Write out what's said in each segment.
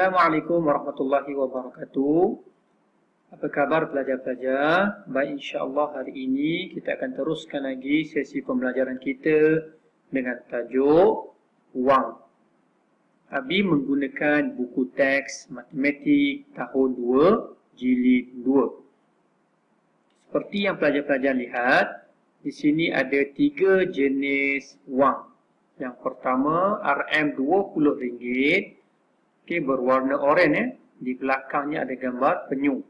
Assalamualaikum warahmatullahi wabarakatuh. Apa khabar pelajar-pelajar? Baik, insya-Allah hari ini kita akan teruskan lagi sesi pembelajaran kita dengan tajuk wang. Abi menggunakan buku teks matematik tahun 2 jilid 2. Seperti yang pelajar-pelajar lihat, di sini ada 3 jenis wang. Yang pertama Rm20 Rm20, berwarna oranye, di belakangnya ada gambar penyu.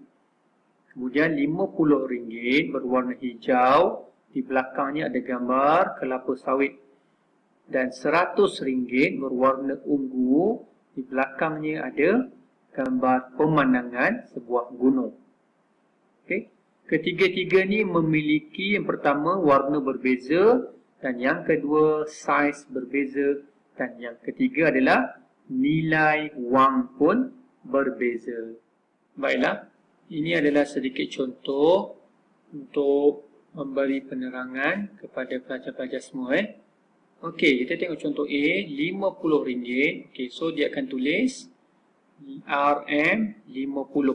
Kemudian RM50 berwarna hijau, di belakangnya ada gambar kelapa sawit. Dan RM100 berwarna ungu, di belakangnya ada gambar pemandangan sebuah gunung. Ketiga-tiga ni memiliki yang pertama warna berbeza, dan yang kedua saiz berbeza, dan yang ketiga adalah nilai wang pun berbeza. Baiklah, ini adalah sedikit contoh untuk memberi penerangan kepada pelajar-pelajar semua. Okey, kita tengok contoh A, RM50. Okey, so dia akan tulis RM50.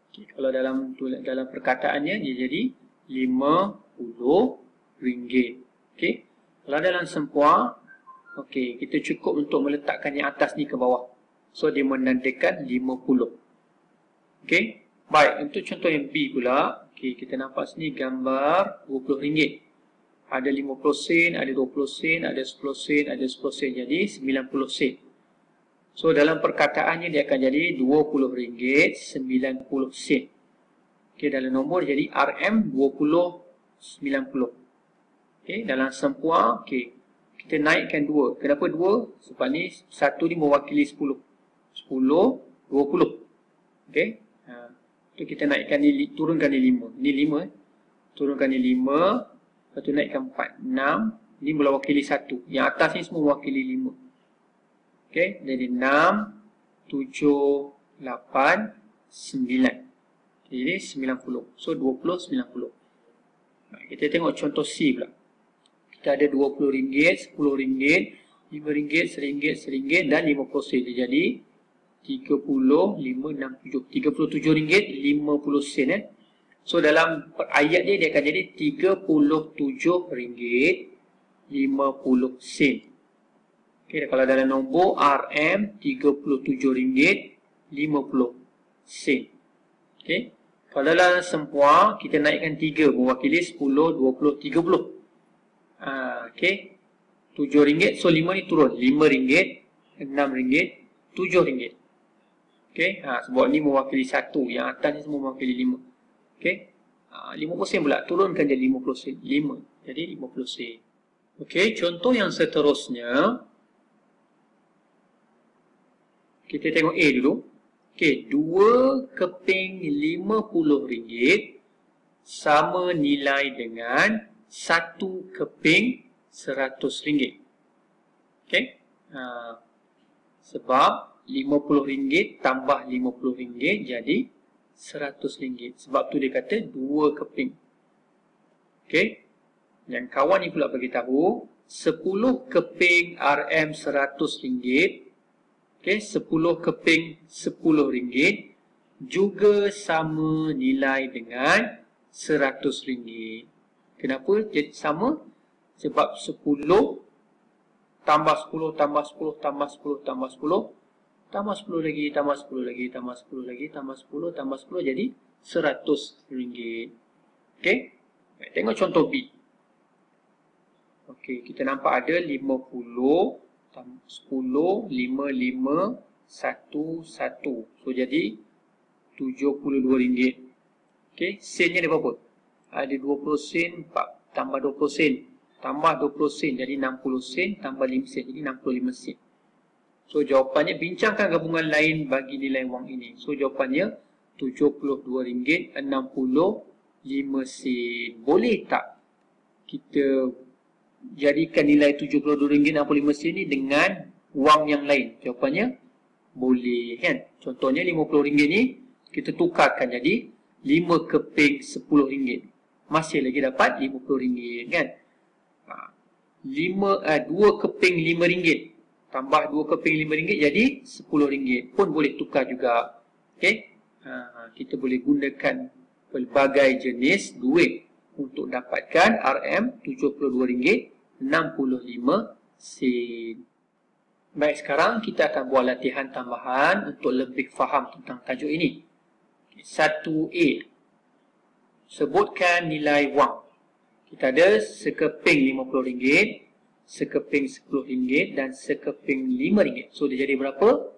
Okey, kalau dalam perkataannya dia jadi RM50. Okey, kalau dalam sempua, okey, kita cukup untuk meletakkan yang atas ni ke bawah. So dia menandakan 50. Okey, baik, untuk contoh yang B pula, okey, kita nampak sini gambar RM20. Ada 50 sen, ada 20 sen, ada 10 sen, ada 10 sen, jadi 90 sen. So dalam perkataannya dia akan jadi RM20.90. Okey, dalam nombor jadi RM20.90. Okey, dalam sempua, okey, kita naikkan 2. Kenapa 2? Sebab ni 1 ni mewakili 10. 10, 20. Okey. Tu kita naikkan ni, turunkan ni 5. Ni 5. Turunkan ni 5. Lepas tu naikkan 4, 6. Ni mewakili 1. Yang atas ni semua mewakili 5. Okey. Jadi 6, 7, 8, 9. Jadi 90. So 20, 90. Kita tengok contoh C pula. Kita ada RM20, RM10, RM5, RM1, RM1 dan RM50 sen. Jadi 30, 5, 6, 7. RM37.50. So dalam ayat dia akan jadi RM37.50. Okay, kalau dalam nombor RM37.50. Okay. Kalau dalam sempua kita naikkan 3 mewakili 10, 20, 30. Okey, RM7. So 5 ni turun. RM5, RM6, RM7. Okey, sebab ni mewakili 1. Yang atas ni semua mewakili 5. Okey, 50 sen pula. Turunkan jadi 50 sen. 5. Jadi 50 sen. Okey, contoh yang seterusnya. Kita tengok A dulu. Okey, 2 keping RM50 sama nilai dengan 1 keping RM100. Okey. Sebab RM50 tambah RM50 jadi RM100. Sebab tu dia kata 2 keping. Okey. Yang kawan ni pula bagi tahu 10 keping RM100. Okey, 10 keping RM10 juga sama nilai dengan RM100. Kenapa jadi sama? Sebab 10 tambah 10 tambah 10 tambah 10 tambah 10 tambah 10 lagi tambah 10 lagi tambah 10 lagi tambah 10 tambah 10 jadi RM100. Okey. Baik, tengok contoh B. Okey, kita nampak ada 50, 10, 5, 5, 1, 1. So jadi RM72. Okey, sennya ada berapa? Ada 20 sen, tambah 20 sen, tambah 20 sen, jadi 60 sen, tambah 5 sen, jadi 65 sen. So jawapannya, bincangkan gabungan lain bagi nilai wang ini. So jawapannya RM72.65. Boleh tak kita jadikan nilai RM72.65 ni dengan wang yang lain? Jawapannya boleh, kan? Contohnya RM50 ni kita tukarkan jadi 5 keping RM10. Masih lagi dapat RM50, kan? 2 keping RM5. Tambah 2 keping RM5 jadi RM10 pun boleh tukar juga. Okey. Kita boleh gunakan pelbagai jenis duit untuk dapatkan RM72.65. Baik, sekarang kita akan buat latihan tambahan untuk lebih faham tentang tajuk ini. 1A. Sebutkan nilai wang. Kita ada sekeping RM50, sekeping RM10 dan sekeping RM5. So, dia jadi berapa?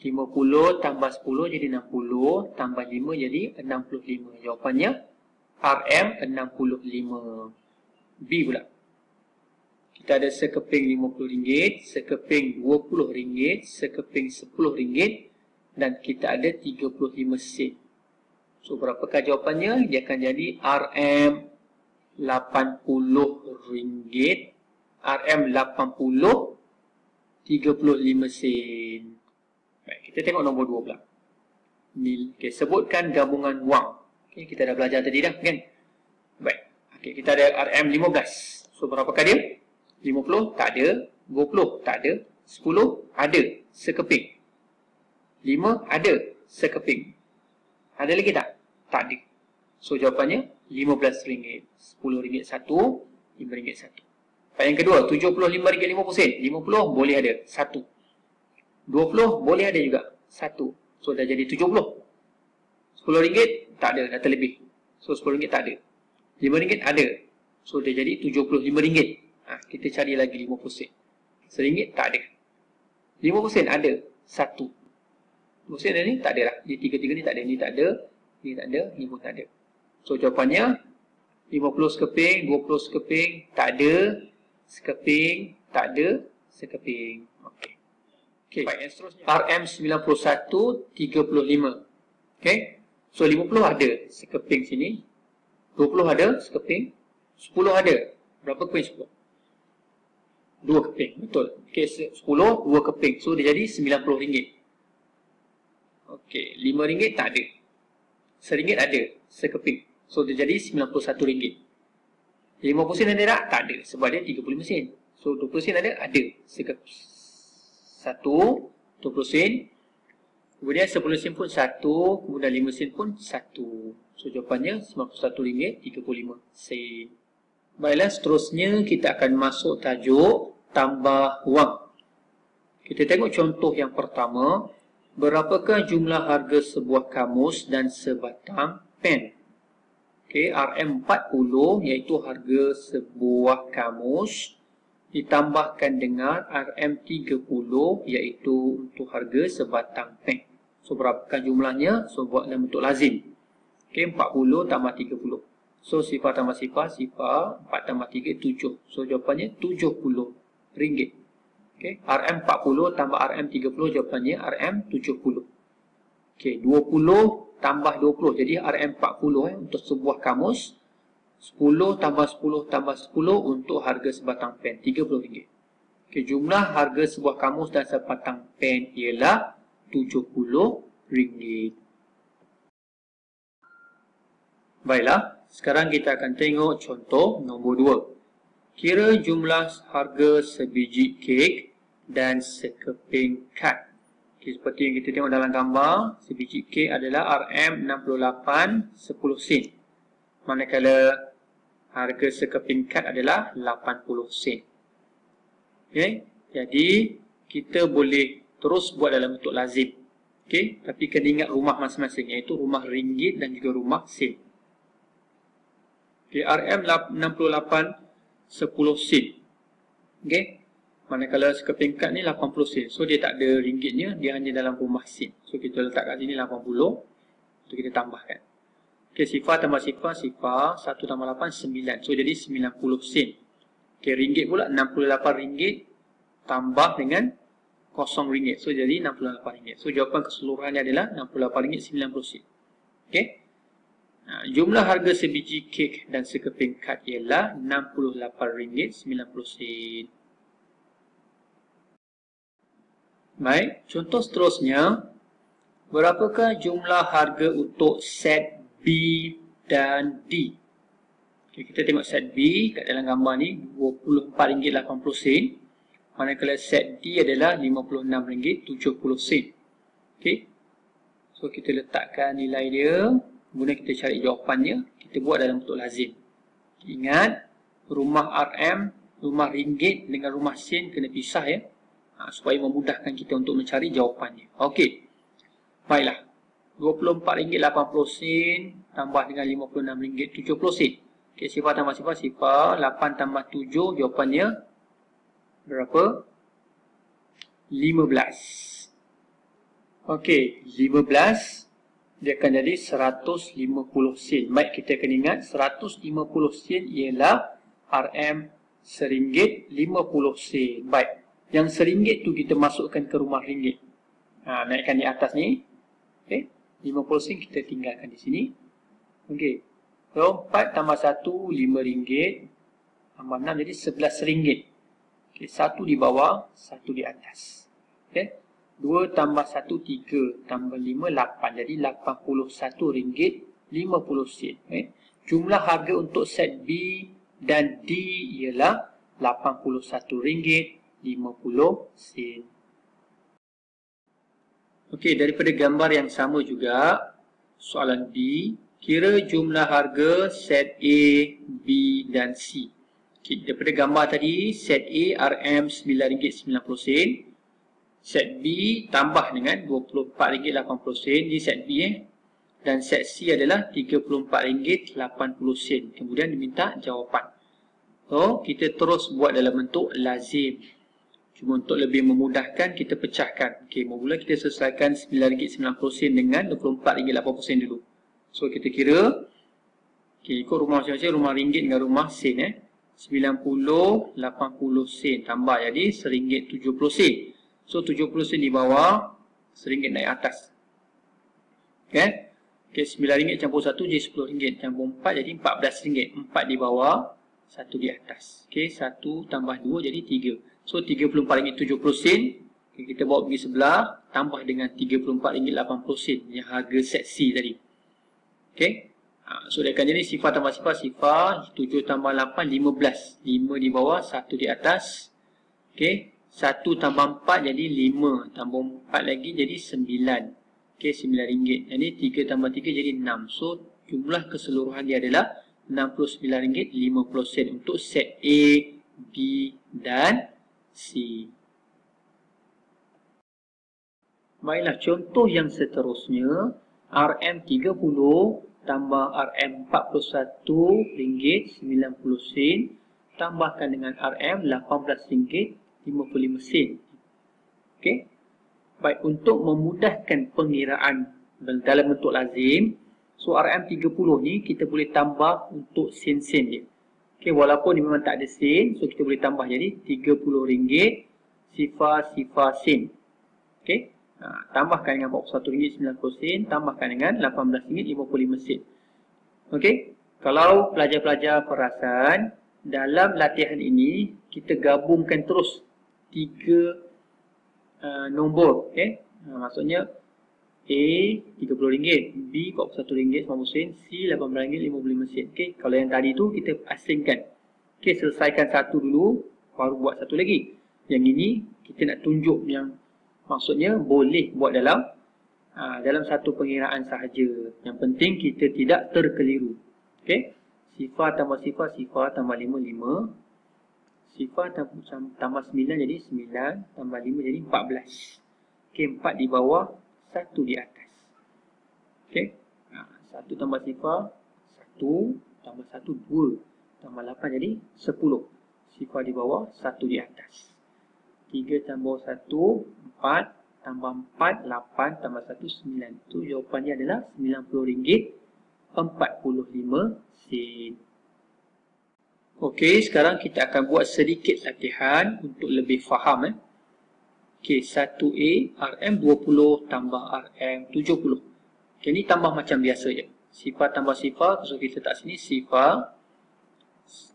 50 tambah 10 jadi 60, tambah 5 jadi 65. Jawapannya RM65. B pula. Kita ada sekeping RM50, sekeping RM20, sekeping RM10 dan kita ada 35 sen. So, berapakah jawapannya? Dia akan jadi RM80, RM80, 35 sen. Baik, kita tengok nombor 2 pula. Okay, sebutkan gabungan wang. Okay, kita dah belajar tadi dah, kan? Baik, okay, kita ada RM15. So, berapakah dia? 50 tak ada, 20 tak ada, 10 ada, sekeping. 5 ada, sekeping. Ada lagi tak? Tak ada. So, jawapannya RM15. RM10 satu, RM5 satu. Yang kedua, RM75.50. 50 boleh ada, 1. 20 boleh ada juga, 1. So, dah jadi 70. RM10 tak ada, dah terlebih. So, RM10 tak ada. RM5 ada. So, dia jadi RM75. Kita cari lagi 50 sen. RM1 tak ada. 50 sen ada, 1. 50 sen ni tak ada lah. Dia tiga-tiga ni tak ada. Ni tak ada, ni tak ada, ni pun tak ada. So, jawapannya 50 sekeping, 20 sekeping, tak ada, sekeping, tak ada, sekeping. Okey. Okey, baik, yang seterusnya. RM91, 35. Okey. So, 50 ada sekeping sini. 20 ada sekeping. 10 ada. Berapa keping 10? 2 keping. Betul. Okey, 10, 2 keping. So, dia jadi RM90. Okey, RM5 tak ada. RM1 ada sekeping. So, dia jadi RM91. 50 sen ada tak? Tak ada. Sebab dia 35 sen. So, 20 sen ada? Ada. 1, 20 sen. Kemudian 10 sen pun 1. Kemudian 5 sen pun 1. So, jawapannya RM91.35. Baiklah, seterusnya kita akan masuk tajuk tambah wang. Kita tengok contoh yang pertama. Berapakah jumlah harga sebuah kamus dan sebatang pen? Okey, RM40 iaitu harga sebuah kamus ditambahkan dengan RM30 iaitu untuk harga sebatang pen. So, berapakah jumlahnya? So, buat dalam bentuk lazim. Okey, 40 tambah 30. So, sifar tambah sifar, 4 tambah 3, 7. So, jawapannya RM70. Okey, RM40 tambah RM30, jawapannya RM70. Okey, 20 tambah 20, jadi RM40 untuk sebuah kamus. 10 tambah 10 tambah 10 untuk harga sebatang pen, RM30. Okey, jumlah harga sebuah kamus dan sebatang pen ialah RM70. Baiklah, sekarang kita akan tengok contoh nombor 2. Kira jumlah harga sebiji kek dan sekeping kad. Okay, seperti yang kita tengok dalam gambar, sebiji kek adalah RM68 10 sen. Manakala harga sekeping kad adalah 80 sen. Okay, jadi kita boleh terus buat dalam bentuk lazim. Okay, tapi kena ingat rumah masing-masing, iaitu rumah ringgit dan juga rumah sen. Okay, RM68 10 sen. Okay, manakala sekeping kad ni 80 sen. So, dia tak ada ringgitnya, dia hanya dalam rumah sen. So, kita letak kat sini 80. So, kita tambahkan. Okay, sifar tambah sifar, 1 tambah 8, 9. So, jadi 90 sen. Okay, ringgit pula, RM68 tambah dengan kosong ringgit. So, jadi RM68. So, jawapan keseluruhannya adalah RM68.90. Okay. Jumlah harga sebiji kek dan sekeping kad ialah RM68.90. Baik, contoh seterusnya. Berapakah jumlah harga untuk set B dan D? Okay, kita tengok set B kat dalam gambar ni, RM24.80. Manakala set D adalah RM56.70. Okey. So kita letakkan nilai dia, kemudian kita cari jawapannya, kita buat dalam bentuk lazim. Ingat, rumah RM, rumah ringgit dengan rumah sen kena pisah ya. Supaya memudahkan kita untuk mencari jawapannya. Okey. Baiklah. RM24.80 tambah dengan RM56.70. Okey, sifar tambah sifar, sifar 8 tambah 7, jawapannya berapa? 15. Okey, 15 dia akan jadi 150 sen. Baik, kita kena ingat 150 sen ialah RM RM1.50. Baik, yang RM1 tu kita masukkan ke rumah ringgit. Naikkan di atas ni. Okey, 50 sen kita tinggalkan di sini. Okey. So, 4 tambah 1 RM5, tambah 6 jadi RM11. Okey, 1 di bawah, 1 di atas. Okey. 2 tambah 1, 3, tambah 5, 8. Jadi RM81.50. Jumlah harga untuk set B dan D ialah RM81.50. Okey, daripada gambar yang sama juga, soalan B, kira jumlah harga set A, B dan C. Okey, daripada gambar tadi, set A RM9.90. Set B tambah dengan RM24.80 di set B dan set C adalah RM34.80. Kemudian diminta jawapan. So, kita terus buat dalam bentuk lazim. Cuma untuk lebih memudahkan, kita pecahkan. Okey, mula kita selesaikan RM9.90 dengan RM24.80 dulu. So, kita kira, okey, ikut rumah masing-masing, rumah ringgit dengan rumah sen. 90, 80 sen tambah jadi RM1.70. So, 70 sen di bawah, RM1 naik atas. Okay. Okay, RM9 campur 1 jadi RM10. Campur 4 jadi RM14. 4 di bawah, 1 di atas. Okay, 1 tambah 2 jadi 3. So, RM34.70. Okay, kita bawa pergi sebelah, tambah dengan RM34.80 yang harga set C tadi. Okay. So, dia akan jadi sifar tambah sifar, sifar. 7 tambah 8, 15. 5 di bawah, 1 di atas. Okay. 1 tambah 4 jadi 5. Tambah 4 lagi jadi 9. Okey, RM9. Jadi 3 tambah 3 jadi 6. So, jumlah keseluruhan dia adalah RM69.50 untuk set A, B dan C. Baiklah, contoh yang seterusnya. RM30 tambah RM41.90 tambahkan dengan RM18.55. Okey. Baik, untuk memudahkan pengiraan dalam bentuk lazim, so RM30 ni kita boleh tambah untuk sen-sen dia. Okey, walaupun dia memang tak ada sen, so kita boleh tambah jadi RM30 sifar sen. Okey. Tambahkan dengan RM41.90, tambahkan dengan RM18.55. Okey. Kalau pelajar-pelajar perasan, dalam latihan ini kita gabungkan terus 3 nombor, okey. Maksudnya A RM30, B RM41.90, C RM18.55. Okey, kalau yang tadi tu kita asingkan. Okey, selesaikan satu dulu, baru buat satu lagi. Yang ini kita nak tunjuk yang maksudnya boleh buat dalam satu pengiraan sahaja. Yang penting kita tidak terkeliru. Okey, sifar tambah sifar, sifar tambah 5, 5. Sifar tambah 9 jadi 9, tambah 5 jadi 14. Okey, 4 di bawah, 1 di atas. Okey, 1 tambah sifar, 1, tambah 1, 2, tambah 8 jadi 10. Sifar di bawah, 1 di atas. 3 tambah 1, 4, tambah 4, 8, tambah 1, 9. Itu jawapannya adalah RM90.45. Okey, sekarang kita akan buat sedikit latihan untuk lebih faham. Okey, 1A, RM20 tambah RM70. Okey, ni tambah macam biasa je. Sifar tambah sifar, so kita letak sini sifar.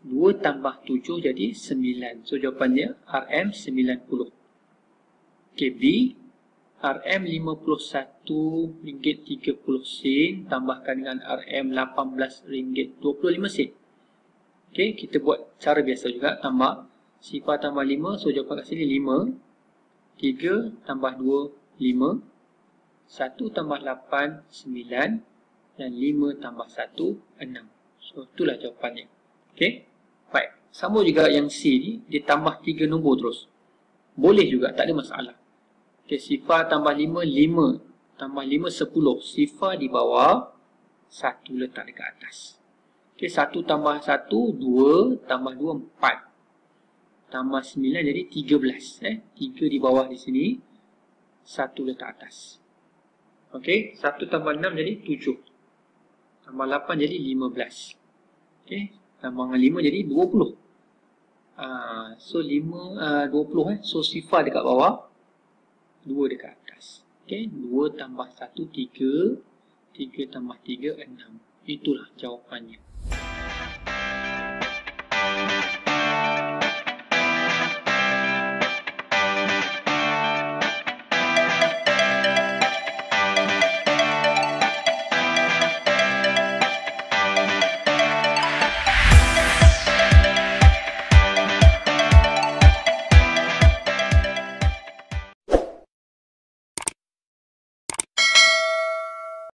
2 tambah 7 jadi 9. So, jawapannya RM90. Okey, B, RM51.30 tambahkan dengan RM18.25. Okey, kita buat cara biasa juga, tambah Sifar tambah 5, so jawapan kat sini 5. 3 tambah 2, 5. 1 tambah 8, 9. Dan 5 tambah 1, 6. So, itulah jawapannya. Okey. Baik. Sama juga yang C ni, dia tambah 3 nombor terus. Boleh juga, tak ada masalah. Okey, sifar tambah 5, 5. Tambah 5, 10. Sifar di bawah, 1 letak dekat atas. Okey, 1 tambah 1, 2. Tambah 2, 4. Tambah 9 jadi 13. 3 di bawah di sini. 1 letak atas. Okey, 1 tambah 6 jadi 7. Tambah 8 jadi 15. Okey, tambah dengan 5 jadi 20. So 20 So sifar dekat bawah, 2 dekat atas. Okey, 2 tambah 1, 3. 3 tambah 3, 6. Itulah jawapannya.